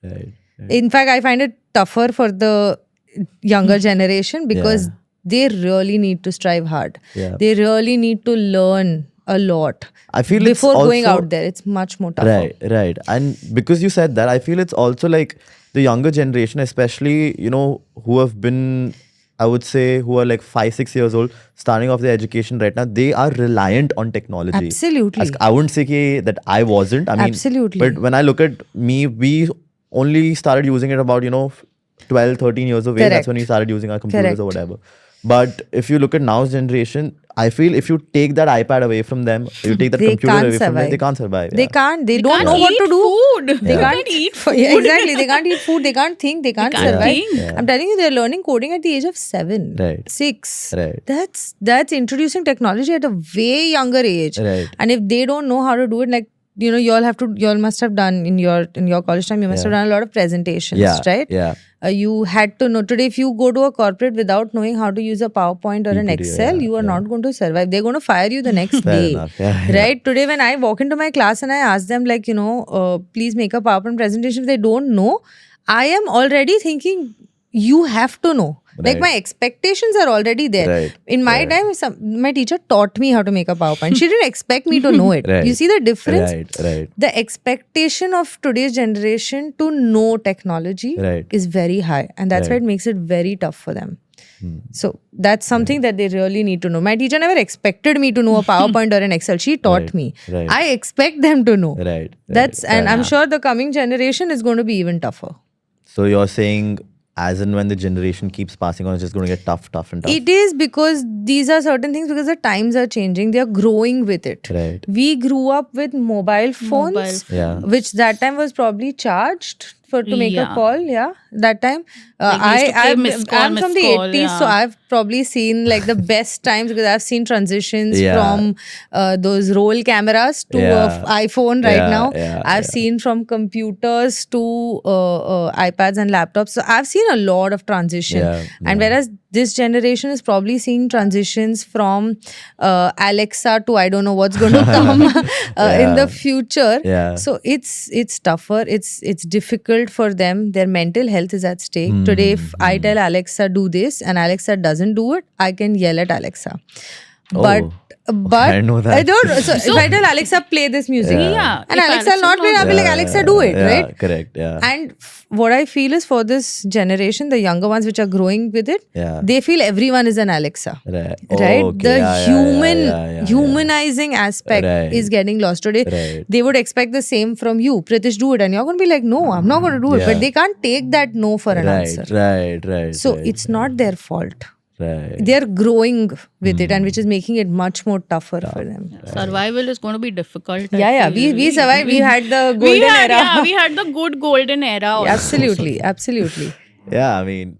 Right. In fact, I find it tougher for the younger generation because they really need to strive hard. Yeah. They really need to learn a lot. I feel before it's going also- out there, it's much more tougher. Right, right. And because you said that, I feel it's also like the younger generation, especially, who have been, I would say, who are like 5-6 years old, starting off their education right now, they are reliant on technology. Absolutely. I wouldn't say that I wasn't. I mean, Absolutely. But when I look at me, we only started using it about, 12, 13 years of age. Correct. That's when we started using our computers Correct. or whatever. But if you look at now's generation, I feel if you take that iPad away from them, you take that They computer can't away from them, survive. they can't survive. They yeah. can't. They, They don't can't know what to eat do. food. They They can't can't eat food. food. Exactly. They can't eat food. They can't think. They can't can't survive. think. Yeah. I'm telling you, they're learning coding at the age of 7, Right. 6. Right. That's introducing technology at a way younger age. Right. And if they don't know how to do it, like y'all must have done in your college time, you must have done a lot of presentations, Yeah. right? Yeah. You had to know. Today, if you go to a corporate without knowing how to use a PowerPoint or an PPT, Excel, yeah, you are not going to survive. They're going to fire you the next Fair day. enough. Yeah. Right? Today, when I walk into my class and I ask them, like, please make a PowerPoint presentation, if they don't know, I am already thinking, you have to know. Like, Right. my expectations are already there. Right. In my time, my teacher taught me how to make a PowerPoint. She didn't expect me to know it. Right. You see the difference? Right. The expectation of today's generation to know technology Right. is very high, and that's why Right. it makes it very tough for them. So that's something that they really need to know. My teacher never expected me to know a PowerPoint or an Excel. She taught Right. me. Right. I expect them to know. Right. That's Fair and I'm enough. sure the coming generation is going to be even tougher. So you're saying, as and when the generation keeps passing on, it's just going to get tough and tough. It is because these are certain things because the times are changing. They are growing with it. Right. We grew up with mobile phones, Yeah. which that time was probably charged to make a Yeah. call. Yeah, that time. Like we used to play missed call, I'm from the missed call, 80s, so yeah. I've probably seen like the best times because I've seen transitions Yeah. from those roll cameras to Yeah. iPhone right Yeah, now. yeah, I've seen from computers to iPads and laptops. So I've seen a lot of transition. Yeah, And whereas this generation is probably seeing transitions from Alexa to I don't know what's going to come in the future. Yeah. So it's tougher. It's difficult for them. Their mental health is at stake. Today, if I tell Alexa do this and Alexa doesn't do it, I can yell at Alexa. But I didn't know that. I don't. So if I tell Alexa play this music, Yeah. and If Alexa will not play, I'll be like Alexa do it, yeah, right? Correct. Yeah. And what I feel is for this generation, the younger ones which are growing with it, Yeah. they feel everyone is an Alexa. Right. Right? Okay. The Yeah, humanizing aspect Right. is getting lost today. Right. They would expect the same from you. Pritish, do it. And you're going to be like, no, I'm not going to do it. Yeah. But they can't take that no for an answer. Right. So right, it's not their fault. right. They're growing with it, and which is making it much more tougher for them. Survival is going to be difficult. I Yeah. feel. We survived. We had the We golden had, era. yeah, we had the good golden era. Also. Absolutely. Yeah. I mean.